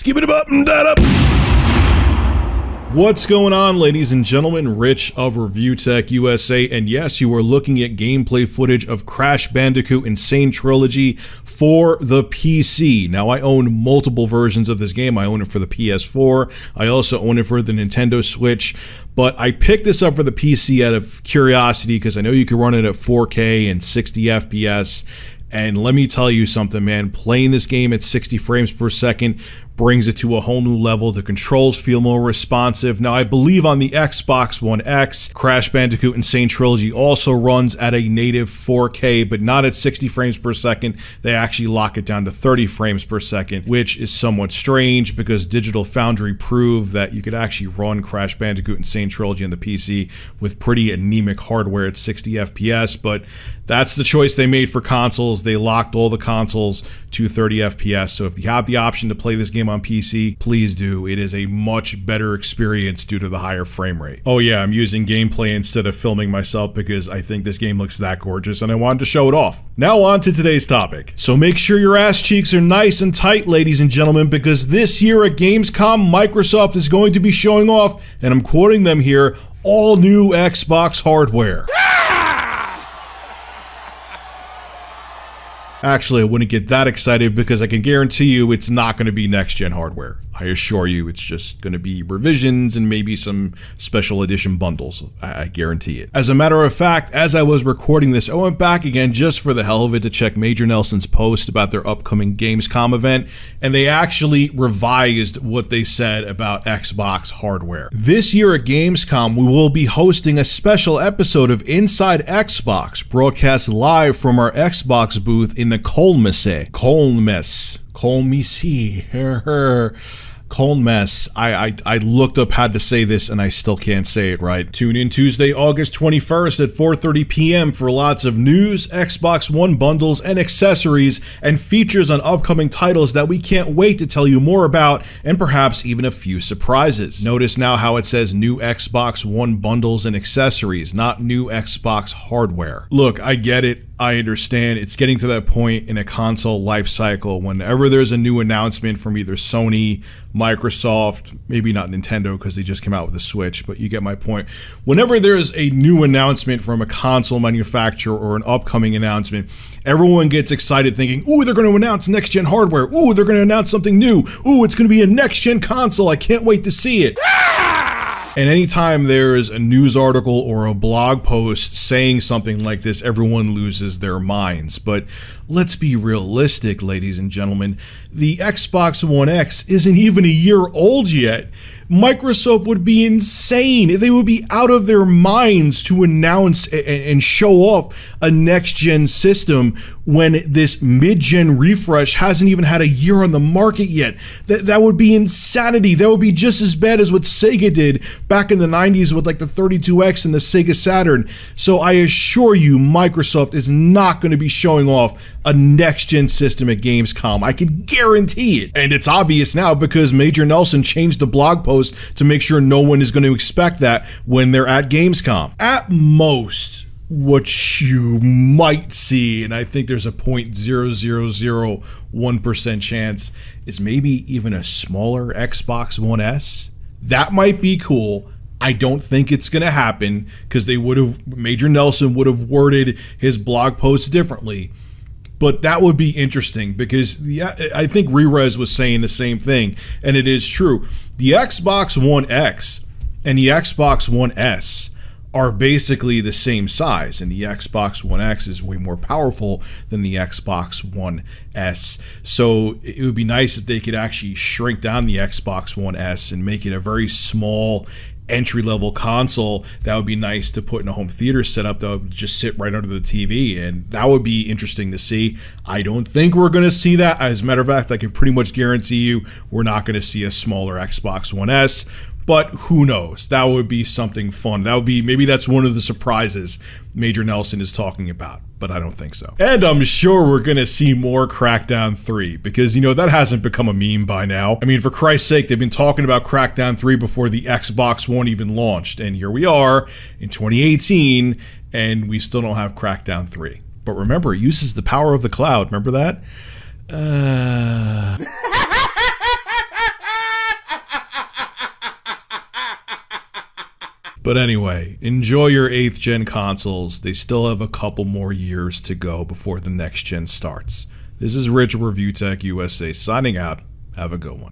Skip it up and that up. What's going on, ladies and gentlemen? Rich of Review Tech USA, and yes, you are looking at gameplay footage of Crash Bandicoot Insane Trilogy for the PC. Now, I own multiple versions of this game. I own it for the PS4. I also own it for the Nintendo Switch, but I picked this up for the PC out of curiosity because I know you can run it at 4K and 60 FPS. And let me tell you something, man, playing this game at 60 frames per second brings it to a whole new level. The controls feel more responsive. Now, I believe on the Xbox One X, Crash Bandicoot Insane Trilogy also runs at a native 4K, but not at 60 frames per second. They actually lock it down to 30 frames per second, which is somewhat strange because Digital Foundry proved that you could actually run Crash Bandicoot Insane Trilogy on the PC with pretty anemic hardware at 60 FPS, but that's the choice they made for consoles. They locked all the consoles to 30 FPS, so if you have the option to play this game on PC, please do. It is a much better experience due to the higher frame rate. Oh yeah, I'm using gameplay instead of filming myself because I think this game looks that gorgeous and I wanted to show it off. Now on to today's topic. So make sure your ass cheeks are nice and tight, ladies and gentlemen, because this year at Gamescom, Microsoft is going to be showing off, and I'm quoting them here, all new Xbox hardware. Actually, I wouldn't get that excited because I can guarantee you it's not going to be next-gen hardware. I assure you it's just going to be revisions and maybe some special edition bundles. I guarantee it. As a matter of fact, as I was recording this, I went back again just for the hell of it to check Major Nelson's post about their upcoming Gamescom event, and they actually revised what they said about Xbox hardware. This year at Gamescom, we will be hosting a special episode of Inside Xbox, broadcast live from our Xbox booth in the Kolmesse. Kolmesse. I looked up how to say this and I still can't say it right. Tune in Tuesday, August 21st at 4:30 p.m. for lots of news, Xbox One bundles, and accessories, and features on upcoming titles that we can't wait to tell you more about, and perhaps even a few surprises. Notice now how it says new Xbox One bundles and accessories, not new Xbox hardware. Look, I get it. I understand. It's getting to that point in a console life cycle whenever there's a new announcement from either Sony, Microsoft, maybe not Nintendo because they just came out with the Switch, but you get my point. Whenever there's a new announcement from a console manufacturer or an upcoming announcement, everyone gets excited thinking, ooh, they're going to announce next-gen hardware. Ooh, they're going to announce something new. Ooh, it's going to be a next-gen console. I can't wait to see it. And anytime there's a news article or a blog post saying something like this, everyone loses their minds. But let's be realistic, ladies and gentlemen. The Xbox One X isn't even a year old yet. Microsoft would be insane. They would be out of their minds to announce and show off a next-gen system when this mid-gen refresh hasn't even had a year on the market yet. That would be insanity. That would be just as bad as what Sega did back in the 90s with like the 32X and the Sega Saturn. So I assure you, Microsoft is not going to be showing off a next-gen system at Gamescom. I can guarantee it. And it's obvious now because Major Nelson changed the blog post to make sure no one is going to expect that when they're at Gamescom. At most, what you might see, and I think there's a 0.0001% chance, is maybe even a smaller Xbox One S. That might be cool. I don't think it's going to happen because Major Nelson would have worded his blog post differently. But that would be interesting because I think Rerez was saying the same thing, and it is true. The Xbox One X and the Xbox One S are basically the same size, and the Xbox One X is way more powerful than the Xbox One S. So it would be nice if they could actually shrink down the Xbox One S and make it a very small entry-level console that would be nice to put in a home theater setup that would just sit right under the TV, and that would be interesting to see. I don't think we're going to see that. As a matter of fact, I can pretty much guarantee you we're not going to see a smaller Xbox One S, but who knows? That would be something fun. That would be, maybe that's one of the surprises Major Nelson is talking about, but I don't think so. And I'm sure we're going to see more Crackdown 3 because, that hasn't become a meme by now. I mean, for Christ's sake, they've been talking about Crackdown 3 before the Xbox One even launched, and here we are in 2018, and we still don't have Crackdown 3. But remember, it uses the power of the cloud. Remember that? But anyway, enjoy your 8th gen consoles. They still have a couple more years to go before the next gen starts. This is Rich, Review Tech USA, signing out. Have a good one.